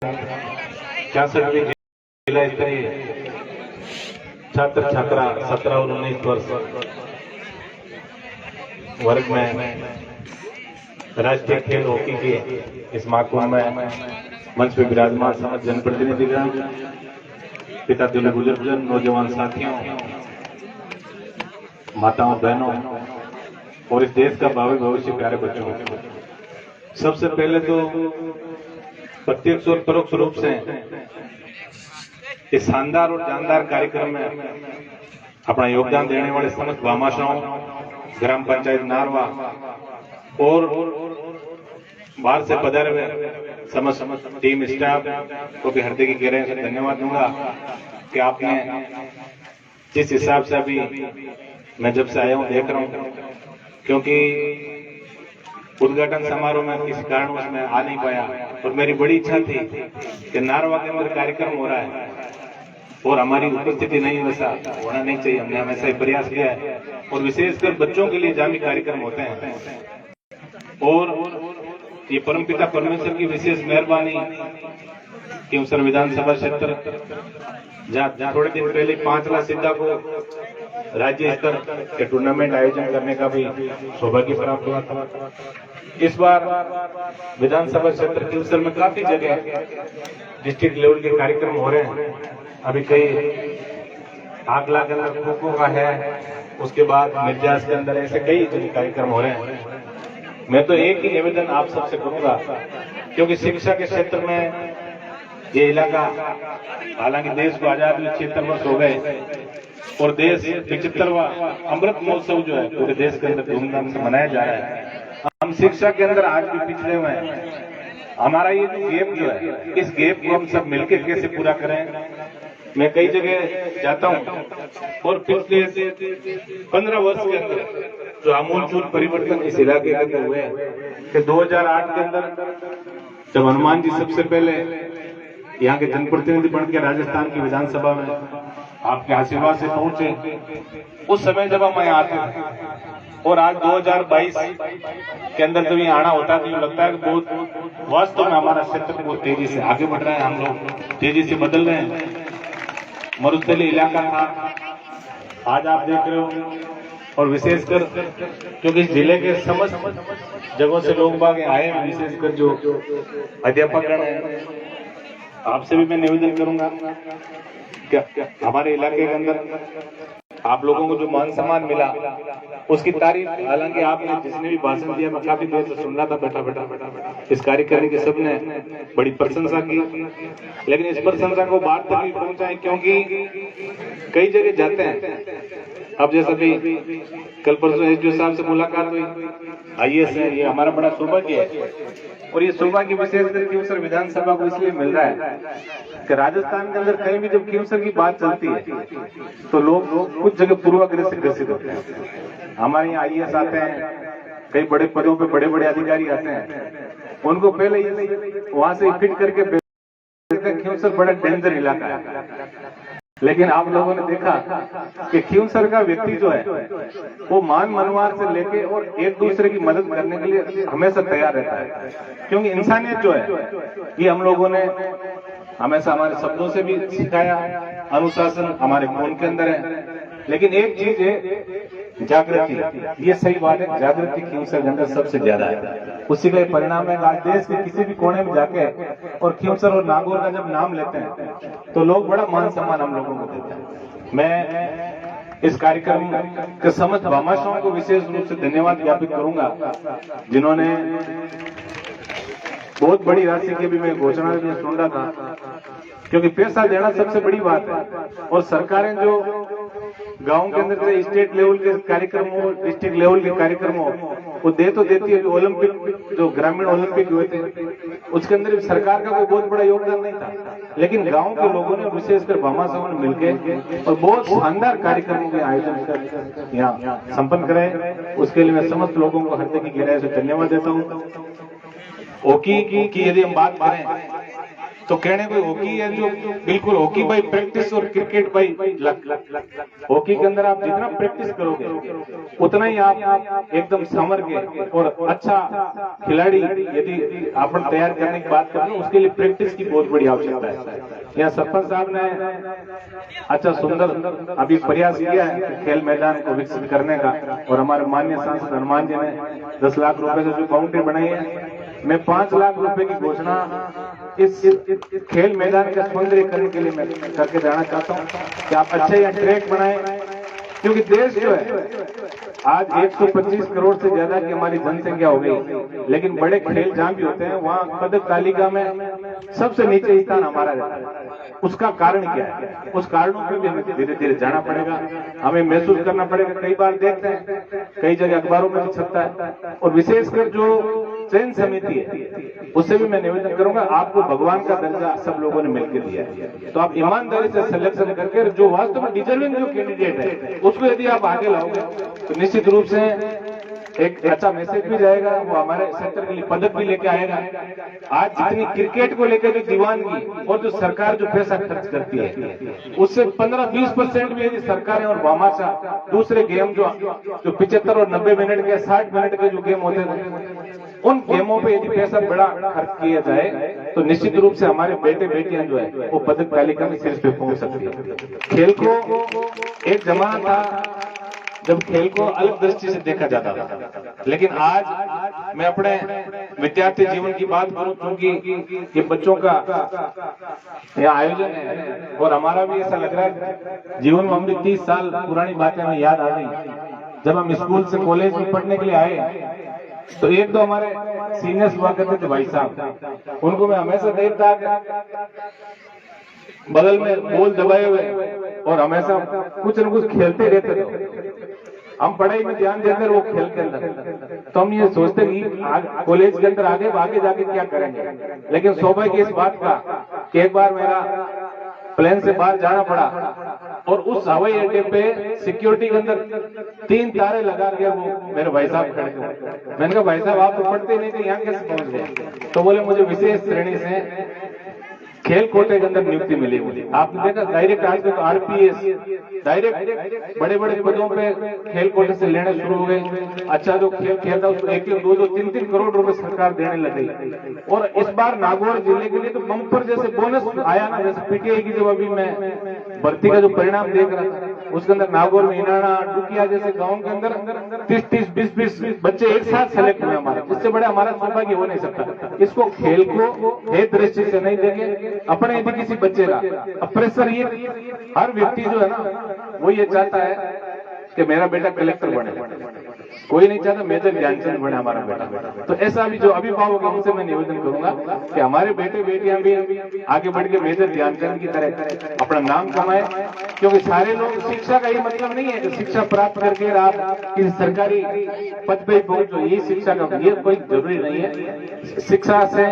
66वीं जिला स्तरीय छात्र छात्रा 17 और 19 वर्ष वर्ग में राष्ट्रीय खेल हॉकी के इस महाकुंभ में मंच पे विराजमान समस्त जनप्रतिनिधिगण, पिता तुल्य बुजुर्गजन, नौजवान साथियों, माताओं बहनों और इस देश का भावी भविष्य प्यारे बच्चों, सबसे पहले तो प्रत्यक्ष और परोक्ष रूप से इस शानदार और जानदार कार्यक्रम में अपना योगदान देने वाले समस्त भामाशाहों, ग्राम पंचायत नारवा और बाहर से पधारे हुए समस्त टीम स्टाफ को भी हृदय की गहराई से धन्यवाद दूंगा कि आपने जिस हिसाब से अभी मैं जब से आया हूं देख रहा हूं, क्योंकि उद्घाटन समारोह में किसी कारणवश मैं आ नहीं पाया और मेरी बड़ी इच्छा थी कि नारवा के अंदर कार्यक्रम हो रहा है और हमारी उपस्थिति नहीं, वैसा होना नहीं चाहिए। हमने हमेशा ही प्रयास किया है और विशेषकर बच्चों के लिए जामी कार्यक्रम होते हैं और ये परमपिता परमेश्वर की विशेष मेहरबानी कि विधानसभा क्षेत्र जहाँ थोड़े दिन पहले 5 लाख सिद्धा को राज्य स्तर के टूर्नामेंट आयोजन करने का भी सौभाग्य प्राप्त हुआ था। इस बार विधानसभा क्षेत्र किलसर में काफी जगह डिस्ट्रिक्ट लेवल के कार्यक्रम हो रहे हैं। अभी कई आगला के अंदर खो-खो का है, उसके बाद मिर्जास के अंदर ऐसे कई कार्यक्रम हो रहे हैं। मैं तो एक ही निवेदन आप सबसे करूंगा, क्योंकि शिक्षा के क्षेत्र में ये इलाका, हालांकि देश को आजाद हुए 76 वर्ष हो गए और देश 75वां अमृत महोत्सव जो है पूरे देश के अंदर धूमधाम से मनाया जा रहा है। हम शिक्षा के अंदर आज भी पिछड़े हुए हैं। हमारा ये गैप जो है, इस गैप को हम सब मिलकर कैसे पूरा करें। मैं कई जगह जाता हूं और पिछले 15 वर्ष के अंदर जो आमूलचूल परिवर्तन इस इलाके के अंदर हुए हैं कि 2008 के अंदर जब हनुमान जी सबसे पहले यहाँ के जनप्रतिनिधि बन के राजस्थान की विधानसभा में आपके आशीर्वाद से पहुंचे, उस समय जब हम यहाँ आते थे और आज 2022 के अंदर जब यहाँ आना होता है तो लगता है कि बहुत वास्तव में हमारा क्षेत्र बहुत तेजी से आगे बढ़ रहा है, हम लोग तेजी से बदल रहे हैं। मरुस्थली इलाका था, आज आप देख रहे हो, और विशेषकर क्योंकि इस जिले के समस्त जगहों से लोग बाग आए हैं, विशेषकर जो अध्यापकगण हैं, आपसे भी मैं निवेदन करूंगा क्या हमारे इलाके के अंदर आप लोगों को जो मान सम्मान मिला उसकी तारीफ, हालांकि आपने जिसने भी भाषण दिया मैं काफी देर से सुन रहा था बैठा इस कार्यक्रम की सबने बड़ी प्रशंसा की, लेकिन इस प्रशंसा को बाहर तक भी पहुंचाएं, क्योंकि कई जगह जाते हैं। अब जैसा कि कल परसों एसडीओ साहब से मुलाकात हुई, आईएएस है, ये हमारा बड़ा सौभाग्य है और ये सौभाग्य विशेषकर किलसर विधानसभा को इसलिए मिल रहा है कि राजस्थान के अंदर कहीं भी जब किलसर की बात चलती है तो लोग कुछ जगह पूर्वाग्रह से ग्रसित होते हैं। हमारे यहाँ आईएएस आते हैं, कई बड़े पदों पे बड़े बड़े अधिकारी आते हैं, उनको पहले वहां से फिट करके किलसर बड़ा डेंजर इलाका है। लेकिन आप लोगों ने देखा कि किलसर का व्यक्ति जो है वो मान मनवार से लेके और एक दूसरे की मदद करने के लिए हमेशा तैयार रहता है, क्योंकि इंसानियत जो है ये हम लोगों ने हमेशा हमारे शब्दों से भी सिखाया, अनुशासन हमारे खून के अंदर है। लेकिन एक चीज है जागृति, ये सही बात है, जागृति किलसर के अंदर सबसे ज्यादा है। उसी का परिणाम है आज देश के किसी भी कोने में जाके और किलसर और नागौर का जब नाम लेते हैं तो लोग बड़ा मान सम्मान हम लोगों को देते हैं। मैं इस कार्यक्रम के समस्त भामाशाहों को विशेष रूप से धन्यवाद ज्ञापित करूंगा, जिन्होंने बहुत बड़ी राशि की भी मैं घोषणा में सुन रहा था, क्योंकि पैसा देना सबसे बड़ी बात है और सरकारें जो गांव के अंदर से स्टेट लेवल के कार्यक्रम हो, डिस्ट्रिक्ट लेवल के कार्यक्रम हो, वो दे तो देती है। ओलंपिक जो ग्रामीण ओलंपिक हुए थे उसके अंदर सरकार का कोई बहुत बड़ा योगदान नहीं था, लेकिन गांव के लोगों ने विशेषकर भामाशाहों ने मिलकर और बहुत शानदार कार्यक्रमों के आयोजन कर यहाँ संपन्न कराए। उसके लिए मैं समस्त लोगों को हृदय की गहराई से धन्यवाद देता हूँ। हॉकी की यदि हम बात करें तो कहने को हॉकी है जो बिल्कुल हॉकी बाई प्रैक्टिस और क्रिकेट बाई लक। हॉकी के अंदर आप जितना प्रैक्टिस करोगे उतना ही आप एकदम समर के और अच्छा खिलाड़ी यदि अपन तैयार करने की बात करें उसके लिए प्रैक्टिस की बहुत बड़ी आवश्यकता है। यहाँ सरपंच साहब ने अच्छा सुंदर अभी प्रयास किया है खेल मैदान को विकसित करने का, और हमारे माननीय सांसद हनुमान जी ने 10 लाख रुपए से जो बाउंड्री बनाई है, मैं 5 लाख रुपए की घोषणा इस खेल मैदान का सौंदर्यीकरण के लिए मैं करके जाना चाहता हूँ कि आप अच्छे यहाँ ट्रैक बनाए, क्योंकि देश जो है आज 125 करोड़ से ज्यादा की हमारी जनसंख्या हो गई, लेकिन बड़े खेल जहां भी होते हैं वहां पदक तालिका में सबसे नीचे स्थान हमारा रहता है। उसका कारण क्या है? उस कारणों पे भी हमें धीरे धीरे जाना पड़ेगा, हमें महसूस करना पड़ेगा। कई बार देखते हैं कई जगह अखबारों में भी छपता है, और विशेषकर जो चयन समिति है उससे भी मैं निवेदन करूंगा, आपको भगवान का दर्जा सब लोगों ने मिलकर दिया है, तो आप ईमानदारी से सिलेक्शन करके जो वास्तव में डिजर्विंग जो कैंडिडेट है उसको यदि आप आगे लाओगे तो निश्चित रूप से एक अच्छा मैसेज भी जाएगा, वो हमारे सेक्टर के लिए पदक भी लेके आएगा। आज जितनी क्रिकेट को लेकर जो दीवानगी और जो सरकार जो पैसा खर्च करती है उससे 15-20% भी यदि सरकारें और वामाशा दूसरे गेम जो 75 और 90 मिनट के 60 मिनट के जो गेम होते हैं उन गेमों पे यदि पैसा बड़ा खर्च किया जाए तो निश्चित रूप से हमारे बेटे बेटियां जो है वो पदक तालिका में शीर्ष पे पहुंच सकती है। खेल को एक जमाना था जब खेल को अलग दृष्टि से देखा जाता था, लेकिन आज मैं अपने विद्यार्थी जीवन की बात करूं, क्योंकि ये बच्चों का यह आयोजन है और हमारा भी ऐसा लग रहा है जीवन में हमें 30 साल पुरानी बातें हमें याद आ गई। जब हम स्कूल से कॉलेज में पढ़ने के लिए आए तो एक दो हमारे सीनियर्स हुआ करते थे भाई साहब, उनको मैं हमेशा देखता बगल में बॉल दबाए हुए और हमेशा कुछ न कुछ खेलते रहते थे। हम पढ़ाई में ध्यान देते वो खेल के अंदर, तो हम ये सोचते कि कॉलेज के अंदर आगे जाके क्या करेंगे, लेकिन सौभाग्य इस बात का कि एक बार मेरा प्लेन से बाहर जाना पड़ा और उस हवाई अड्डे पे सिक्योरिटी के अंदर 3 तारे लगा के वो मेरे भाई साहब खड़े थे। मैंने कहा भाई साहब आप तो पढ़ते नहीं थे, यहाँ कैसे पहुंच गए? तो बोले मुझे विशेष श्रेणी से खेल कोटे के अंदर नियुक्ति मिली मुझे। आपने देखा डायरेक्ट आज तो आरपीएस डायरेक्ट बड़े बड़े पदों पे खेल कोटे से लेने शुरू हो गए। अच्छा जो खेल खेलता उसको 1-1, 2-2, 3-3 करोड़ रुपए सरकार देने लगी। और इस बार नागौर जिले के लिए तो बम्पर जैसे बोनस आया ना, जैसे पीटीआई की जब अभी मैं भर्ती का जो परिणाम देख रहा था उसके अंदर नागौर में इनाना डुकिया जैसे गाँव के अंदर 30-30, 20-20 बच्चे एक साथ सेलेक्ट हुए हमारे, इससे बड़े हमारा सौभाग्य हो नहीं सकता। इसको खेल को हे दृष्टि से नहीं देंगे अपने यदि किसी बच्चे का प्रेशर, ये हर व्यक्ति जो है ना वो ये चाहता है कि मेरा बेटा कलेक्टर बने, कोई नहीं चाहता मेजर ध्यानचंद बने हमारा बेटा। तो ऐसा भी जो अभिभावक है उनसे मैं निवेदन करूंगा कि हमारे बेटे बेटियां भी आगे बढ़ के मेजर ध्यानचंद की तरह अपना नाम कमाए, क्योंकि सारे लोग शिक्षा का ये मतलब नहीं है कि शिक्षा प्राप्त करके आप किसी सरकारी पद पे पहुंचो, ये शिक्षा का ये कोई जरूरी नहीं है। शिक्षा से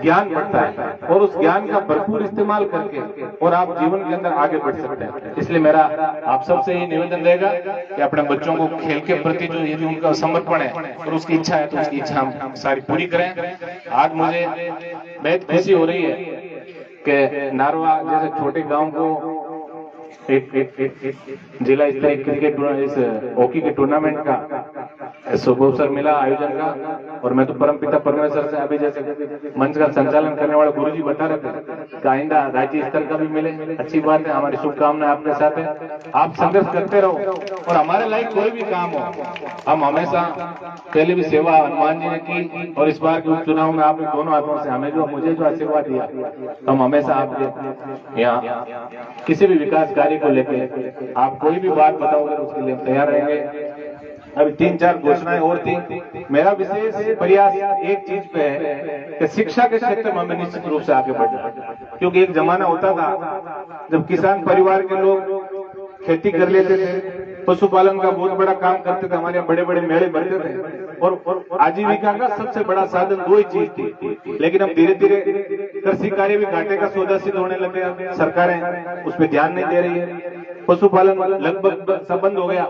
ज्ञान बढ़ता है और उस ज्ञान का भरपूर इस्तेमाल करके और आप जीवन के अंदर आगे बढ़ सकते हैं। इसलिए मेरा आप सबसे ये निवेदन रहेगा कि अपने बच्चों को खेल के प्रति जो यदि उनका समर्पण है और उसकी इच्छा है तो उसकी इच्छा हम सारी पूरी करें। आज मुझे बेहद खुशी हो रही है कि नारवा जैसे छोटे गांव को एक जिला स्तरीय क्रिकेट इस हॉकी के टूर्नामेंट का शुभ अवसर मिला आयोजन का, और मैं तो परमपिता परमेश्वर से अभी जैसे मंच का संचालन करने वाले गुरुजी बता रहे थे कि आइंदा राज्य स्तर का भी मिले, अच्छी बात है। हमारी शुभकामनाएं आपके साथ है, आप संघर्ष करते रहो और हमारे लायक कोई भी काम हो हम हमेशा पहले भी सेवा हनुमान जी ने की और इस बार के उपचुनाव में आपने दोनों हाथों से हमें जो मुझे जो आशीर्वाद दिया हम हमेशा आपके यहाँ किसी भी विकास कार्य को लेकर आप कोई भी बात बताओगे उसके लिए हम तैयार रहेंगे। अभी 3-4 घोषणाएं और थी। मेरा विशेष प्रयास एक चीज पे है कि शिक्षा के क्षेत्र में हमें निश्चित रूप से आगे बढ़ना, क्योंकि एक जमाना होता था जब किसान परिवार के लोग खेती कर लेते थे पशुपालन का बहुत बड़ा काम करते थे, हमारे यहाँ बड़े बड़े मेले भरते थे और आजीविका का सबसे बड़ा साधन दो ही चीज थी। लेकिन अब धीरे धीरे कृषि कार्य भी घाटे का सौदा सिद्ध होने लगे, सरकारें उस पर ध्यान नहीं दे रही है, पशुपालन लगभग सब बंद हो गया।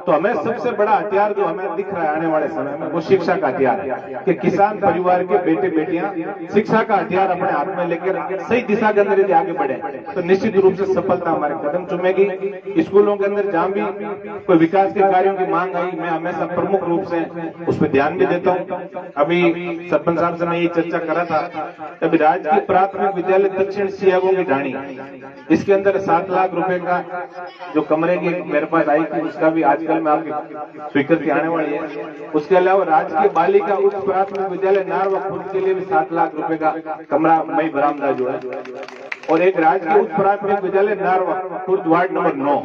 तो हमें सबसे बड़ा हथियार जो हमें दिख रहा है आने वाले समय में वो शिक्षा का हथियार है कि किसान परिवार के बेटे बेटियां शिक्षा का हथियार अपने हाथ में लेकर सही दिशा के अंदर यदि आगे बढ़े तो निश्चित रूप से सफलता हमारे कदम चूमेगी। स्कूलों के अंदर जहां भी कोई विकास के कार्यों की मांग आई, मैं हमेशा प्रमुख रूप से उस पर ध्यान भी देता हूँ। अभी सरपंच साहब से मैं ये चर्चा कर रहा था, अभी राजकीय प्राथमिक विद्यालय दक्षिण सियागों की ढाणी, इसके अंदर 7 लाख रुपए का जो कमरे की मेरे पास आई थी, उसका भी आजकल में आपकी स्वीकृति आने वाली है। उसके अलावा राजकीय बालिका उच्च प्राथमिक विद्यालय नारवा खुर्द के लिए भी 7 लाख रुपए का कमरा मई बरामदा जो है, और एक राजकीय उच्च प्राथमिक विद्यालय नारवा खुर्द वार्ड नंबर 9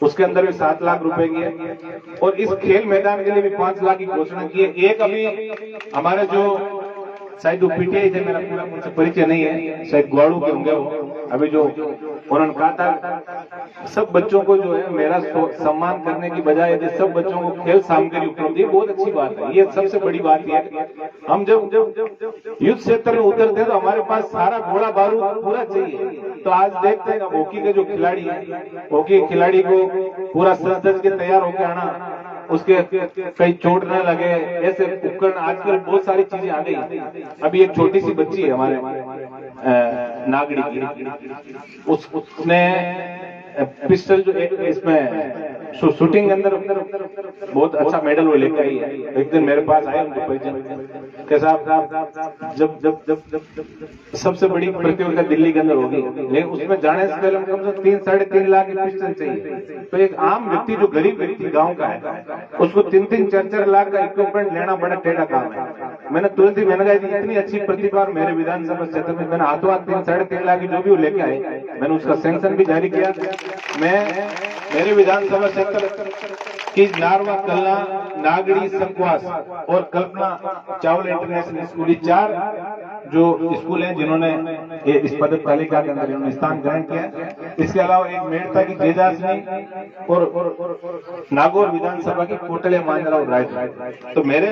उसके अंदर भी 7 लाख रुपए की है। और इस खेल मैदान के लिए भी 5 लाख की घोषणा की है। एक अभी हमारे जो शायद वो पीटीआई थे, मेरा पूरा उनसे परिचय नहीं है, शायद ग्वाड़ू के होंगे वो, अभी जो उन्होंने कहा था सब बच्चों को जो है मेरा सम्मान करने की बजाय यदि सब बच्चों को खेल सामग्री उपलब्ध, ये बहुत अच्छी बात है। ये सबसे बड़ी बात है, हम जब युद्ध क्षेत्र में उतरते हैं तो हमारे पास सारा घोड़ा बारूद पूरा चाहिए। तो आज देखते हैं हॉकी के जो खिलाड़ी है, हॉकी खिलाड़ी को पूरा सज के तैयार होकर आना, उसके कहीं चोट न लगे, ऐसे उपकरण आजकल बहुत सारी चीजें आ गई। अभी एक छोटी सी बच्ची है हमारे नागड़ी की, उसने पिस्टल जो इसमें शूटिंग के अंदर बहुत अच्छा मेडल वो लेकर आई है। एक दिन मेरे पास आए उनको परिचय के साहब, जब सबसे बड़ी प्रतियोगिता दिल्ली के अंदर होगी, लेकिन उसमें जाने से पहले कम से कम 3-3.5 लाख की पिस्टल चाहिए। तो एक आम व्यक्ति जो गरीब व्यक्ति गांव का है उसको 3-4 लाख का इक्विपमेंट लेना बड़ा टेढ़ा काम है। मैंने तुरंत ही मैंने कहा इतनी अच्छी प्रतिभा मेरे विधानसभा क्षेत्र में, मैंने हाथों हाथ 3-3.5 लाख की जो भी वो लेके आए, मैंने उसका सैंक्शन भी जारी किया। मैं मेरे विधानसभा क्षेत्र की नारवा, कलना, नागड़ी, संकवास और कल्पना चावला इंटरनेशनल स्कूल, 4 जो स्कूल हैं जिन्होंने इस पदक तालिका के अंदर इन्होंने स्थान ग्रहण किया। इसके अलावा एक मेड़ता की जेजासनी और नागौर विधानसभा की कोटले मांजरा और रायपुर। तो मेरे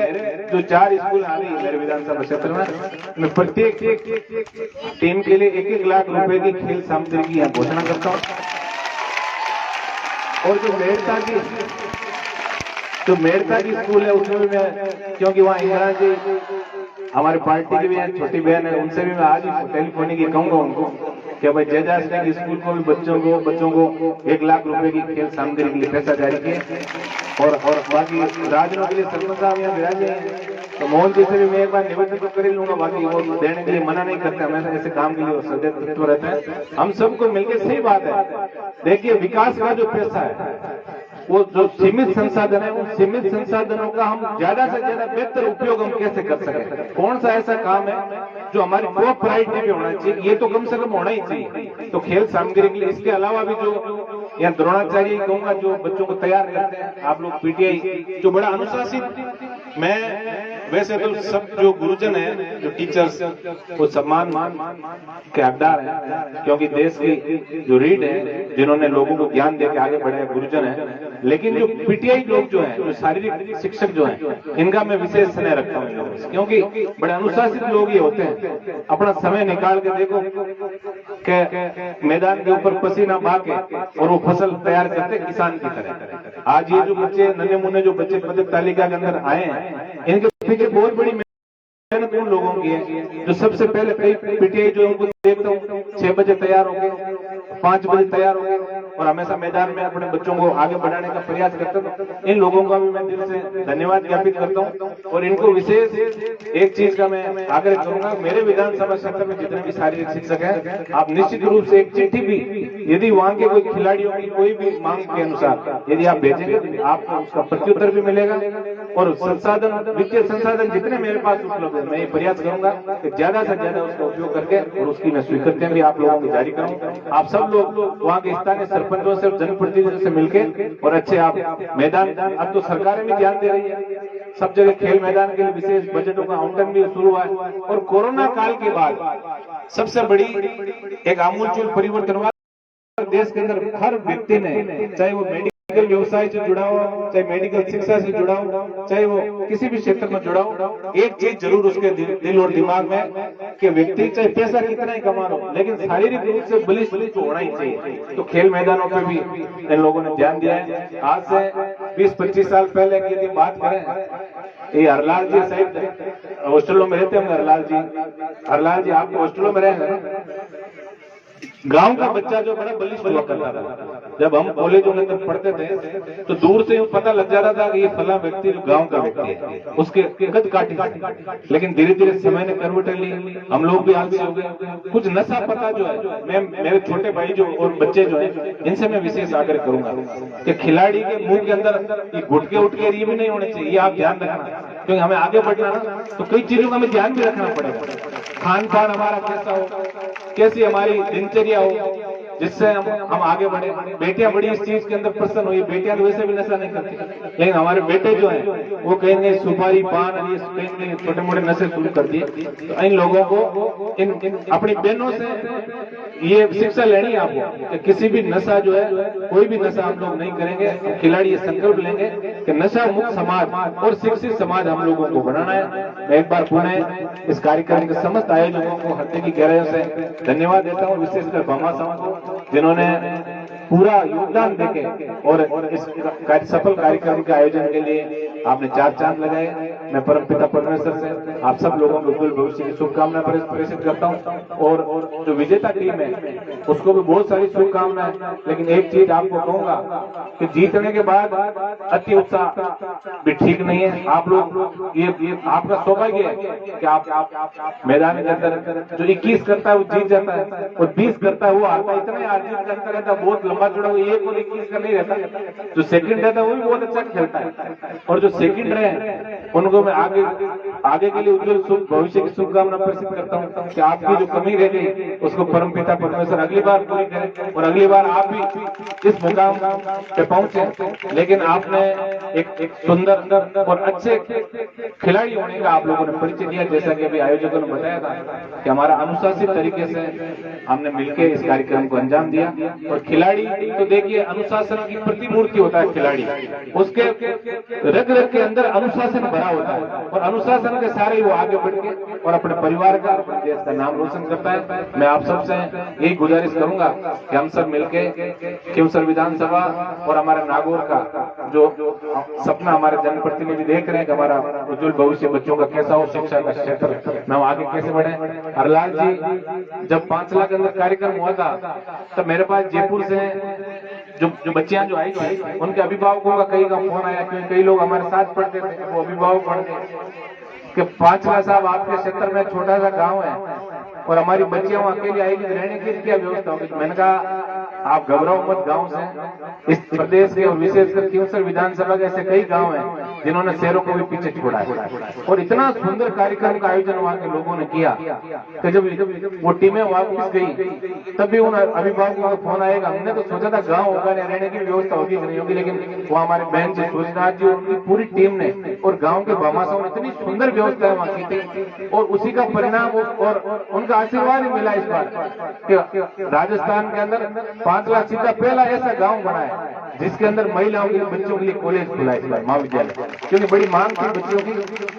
जो 4 स्कूल आ रही है मेरे विधानसभा क्षेत्र में, मैं प्रत्येक टीम के लिए 1-1 लाख रुपए की खेल सामग्री की यहाँ घोषणा करता हूँ। और जो मेड़ता की स्कूल है उसमें भी मैं, क्योंकि वहाँ इंदिरा जी हमारे पार्टी की भी छोटी बहन है, उनसे भी मैं आज टेलीफोनिक ही कहूंगा उनको कि भाई जयदास की स्कूल को भी बच्चों को 1 लाख रुपए की खेल सामग्री के लिए पैसा जारी किए। और बाकी राजनों के लिए सरपंच साहब यहाँ विराजे हैं, तो मोहन जी से भी मैं एक बार निवेदन तो कर ही लूंगा, बाकी वो देने के लिए मना नहीं करते, हमेशा ऐसे काम के लिए सदैव तत्पर रहते हैं। हम सबको मिलकर सही बात है, देखिए विकास का जो पैसा है वो जो सीमित संसाधन है, उन सीमित संसाधनों का हम ज्यादा से ज्यादा बेहतर उपयोग हम कैसे कर सकें। कौन सा ऐसा काम है जो हमारी टॉप प्रायोरिटी पे होना चाहिए, ये तो कम से कम होना ही चाहिए। तो खेल सामग्री के लिए, इसके अलावा भी जो यहाँ द्रोणाचार्य कहूंगा जो बच्चों को तैयार करते हैं, आप लोग पीटीआई जो बड़ा अनुशासित, मैं वैसे तो सब जो गुरुजन है, जो टीचर्स, वो सम्मान के हकदार हैं, क्योंकि देश की जो रीढ़ है, जिन्होंने लोगों को ज्ञान देकर आगे बढ़े गुरुजन है। लेकिन जो पीटीआई लोग जो हैं, जो शारीरिक शिक्षक जो हैं, इनका मैं विशेष स्नेह रखता हूँ, क्योंकि बड़े अनुशासित लोग ये होते हैं। अपना समय निकाल के देखो कि मैदान के ऊपर पसीना बहा के और वो फसल तैयार करते किसान की तरह। आज ये जो बच्चे नन्हे मुन्ने जो बच्चे पदक तालिका के अंदर आए हैं, इनके पीछे बहुत बड़ी मेहनत उन लोगों की है जो सबसे पहले कई पीटीआई जो उनको देखता हूँ 6 बजे तैयार हो गए, 5 बजे तैयार हो गए और हमेशा मैदान में अपने बच्चों को आगे बढ़ाने का प्रयास करता हूँ। इन लोगों का भी मैं दिल से धन्यवाद ज्ञापित करता हूँ। और इनको विशेष एक चीज का मैं आग्रह करूंगा, मेरे विधानसभा क्षेत्र में जितने भी शारीरिक शिक्षक हैं, आप निश्चित रूप से एक चिट्ठी भी यदि वहाँ के कोई खिलाड़ियों की कोई भी मांग के अनुसार यदि आप भेजेंगे तो आपको उसका प्रत्युत्तर भी मिलेगा। और संसाधन, वित्तीय संसाधन जितने मेरे पास उपलब्ध है, मैं ये प्रयास करूंगा कि ज्यादा से ज्यादा उसका उपयोग करके और उसकी मैं स्वीकृतियां भी आप लोगों को जारी करूं। आप सब लोग वहाँ के स्थानीय सरपंचों से, जनप्रतिनिधियों से मिलकर और अच्छे आप मैदान, अब तो सरकारें भी ध्यान दे रही है, सब जगह खेल मैदान के लिए विशेष बजटों का आवंटन भी शुरू हुआ है। और कोरोना काल के बाद सबसे बड़ी एक आमूलचूल परिवर्तन हुआ, देश के अंदर हर व्यक्ति ने, चाहे वो मेडिकल मेडिकल व्यवसाय से जुड़ा हो, चाहे मेडिकल शिक्षा से जुड़ा हो, चाहे वो किसी भी क्षेत्र में जुड़ा हो, एक चीज जरूर उसके दिल और दिमाग में कि व्यक्ति चाहे पैसा कितना ही कमा लो, लेकिन शारीरिक रूप से बलिष्ठ होना ही चाहिए। तो खेल मैदानों पे भी इन लोगों ने ध्यान दिया है। आज से 20-25 साल पहले की यदि बात करें, ये हरलाल जी साहब हॉस्टलों में रहते होंगे। हरलाल जी आपके हॉस्टलों में रहे। गांव का बच्चा जो बड़ा बलिष्ठ हुआ करता था, जब हम कॉलेजों में अंदर पढ़ते थे तो दूर से पता लग जाता था कि ये फला व्यक्ति जो गांव का व्यक्ति है, उसके कद काटी। लेकिन धीरे धीरे समय ने करवट ली, हम लोग भी आलसी हो गए। कुछ नशा पता जो है, मैं मेरे छोटे भाई जो और बच्चे जो है, इनसे मैं विशेष आग्रह करूंगा कि खिलाड़ी के मुंह के अंदर ये गुटके उठके ये भी नहीं होने चाहिए। ये आप ध्यान रखना, क्योंकि हमें आगे बढ़ना ना, तो कई चीजों का हमें ध्यान भी रखना पड़ेगा। खान पान हमारा कैसा हो, कैसी हमारी दिनचर्या हो, जिससे हम आगे बढ़े। बेटियां बड़ी इस चीज के अंदर प्रसन्न हुई। बेटियां तो वैसे भी नशा नहीं करती, लेकिन हमारे बेटे जो हैं वो कहेंगे सुपारी पान और ये कहेंगे छोटे मोटे नशे शुरू कर दिए। तो इन लोगों को इन अपनी बहनों से ये शिक्षा लेनी है आपको कि किसी भी नशा जो है, कोई भी नशा हम लोग नहीं करेंगे। खिलाड़ी ये संकल्प लेंगे कि नशा मुक्त समाज और शिक्षित समाज हम लोगों को बनाना है। मैं एक बार पुनः इस कार्यक्रम के समस्त आयोजकों को हृदय की गहराइयों से धन्यवाद देता हूँ, विशेषकर भामा साहब को, जिन्होंने पूरा योगदान देके और इस सफल कार्यक्रम के आयोजन के लिए आपने 4 चांद लगाए। मैं परमपिता परमेश्वर से आप सब लोगों को उज्जवल भविष्य की शुभकामना प्रेषित करता हूं, और जो विजेता टीम है उसको भी बहुत सारी शुभकामनाएं। लेकिन एक चीज आपको कहूंगा कि जीतने के बाद अति उत्साह भी ठीक नहीं है। आप लोग ये आपका सौभाग्य है कि आप मैदान के अंदर जो 21 करता है वो जीत जाता है, और 20 करता है वो हारता है। इतना अर्जित करता रहता है, बहुत लंबा चौड़ा, वो 1 और 21 का नहीं रहता। जो सेकंड रहता है वो भी बहुत अच्छा खेलता है, और जो सेकंड रहे उनको मैं आगे के लिए उज्जवल भविष्य की शुभकामना प्रेषित करता हूँ कि आपकी जो कमी रह गई उसको परमपिता परमेश्वर अगली बार पूरी करें, और अगली बार आप भी इस मुकाम पे पहुंचे। लेकिन आपने एक सुंदर और अच्छे खिलाड़ी होने का आप लोगों ने परिचय दिया, जैसा कि अभी आयोजकों ने बताया था कि हमारा अनुशासित तरीके से हमने मिलकर इस कार्यक्रम को अंजाम दिया। और खिलाड़ी तो देखिए अनुशासन की प्रतिमूर्ति होता है खिलाड़ी, उसके रग रग के अंदर अनुशासन भरा होता है, और अनुशासन के सारे वो आगे बढ़ के और अपने परिवार का, अपने देश का नाम रोशन करता है। मैं आप सबसे यही गुजारिश करूंगा कि हम सब मिलके खींवसर विधानसभा और हमारे नागौर का जो सपना हमारे जनप्रतिनिधि देख रहे हैं कि हमारा उज्जवल भविष्य बच्चों का कैसा हो, शिक्षा का क्षेत्र में आगे कैसे बढ़े। हरलाल जी जब 5 लाख के अंदर कार्यक्रम हुआ था तब मेरे पास जयपुर से जो बच्चियां जो आई थी उनके अभिभावकों का कई का फोन आया, क्योंकि कई लोग हमारे साथ पढ़ते थे, वो अभिभावक पढ़ गए कि 5 लाख साहब आपके क्षेत्र में छोटा सा गांव है और हमारी बच्चियां वहां अकेली आएगी, रहने की क्या व्यवस्था होगी। मैंने कहा आप घबराओ मत, गांव से इस प्रदेश के और विशेषकर खींवसर विधानसभा के ऐसे कई गांव हैं जिन्होंने शहरों को भी पीछे छोड़ा है, और इतना सुंदर कार्यक्रम का आयोजन वहां के लोगों ने किया कि जब वो टीमें वापस गई तब भी उन अभिभावकों का फोन आएगा। हमने तो सोचा था गांव होगा, रहने की व्यवस्था होगी कि नहीं होगी, लेकिन वो हमारे बहन जी सूरजनाथ जी और उनकी पूरी टीम ने और गाँव के भामाशाहों ने इतनी सुंदर व्यवस्था वहां की थी, और उसी का परिणाम और उनका आशीर्वाद ही मिला इस बार कि राजस्थान के अंदर 5 लाख सीधा पहला ऐसा गांव बना है जिसके अंदर महिलाओं के बच्चों के लिए कॉलेज खुला है इस बार, महाविद्यालय, क्योंकि बड़ी मांग थी बच्चों की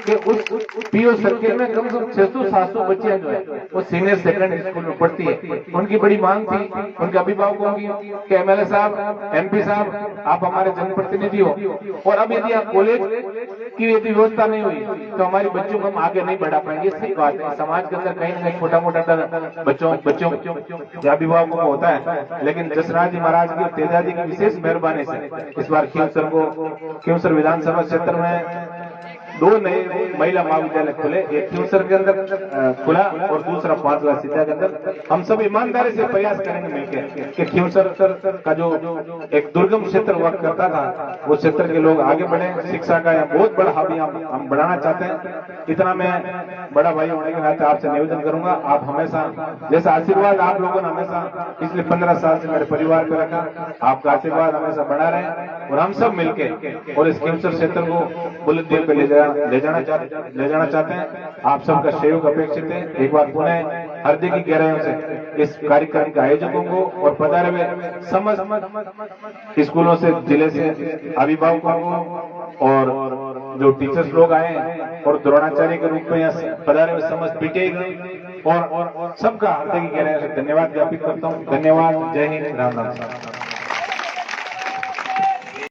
कि उस पीओ सर्किल में कम से कम 600-700 बच्चियां जो है वो सीनियर सेकेंडरी स्कूल में पढ़ती है। उनकी बड़ी मांग थी उनके अभिभावकों की कि एमएलए साहब, एमपी साहब, आप हमारे जनप्रतिनिधि हो, और अब यदि आप कॉलेज की यदि व्यवस्था नहीं हुई तो हमारे बच्चों को हम आगे नहीं बढ़ा पाएंगे। सही बात है, समाज के अंदर कहीं ना कहीं छोटा मोटा बच्चों अभिभावकों को होता है, लेकिन जसराज जी महाराज की, तेजा जी की विशेष मेहरबानी से इस बार खींवसर विधानसभा क्षेत्र में 2 नए महिला महाविद्यालय खुले, एक खींवसर के अंदर खुला और दूसरा 5 लाख सीधा के अंदर। हम सब ईमानदारी से प्रयास करेंगे मिलकर कि खींवसर का जो एक दुर्गम क्षेत्र हुआ करता था वो क्षेत्र के लोग आगे बढ़े, शिक्षा का बहुत बड़ा हावी हम बढ़ाना चाहते हैं। इतना मैं बड़ा भाई होने के नाते आपसे निवेदन करूंगा, आप हमेशा जैसा आशीर्वाद आप लोगों ने हमेशा पिछले 15 साल से मेरे परिवार पे रखा, आपका आशीर्वाद हमेशा बना रहे, और हम सब मिलकर और इस खींवसर क्षेत्र को बुलंदी पे ले जाना चाहते हैं। आप सबका सहयोग अपेक्षित है। एक बार पुनः हृदय की गहराइयों से इस कार्यक्रम के आयोजकों को और पधारे हुए समस्त स्कूलों से, जिले से अभिभावकों को और जो टीचर्स लोग आए हैं और द्रोणाचार्य के रूप में यहाँ पधारे हुए समस्त पीटीआई और सबका हृदय की गहराइयों से धन्यवाद ज्ञापित करता हूँ। धन्यवाद। जय हिंद। राम राम।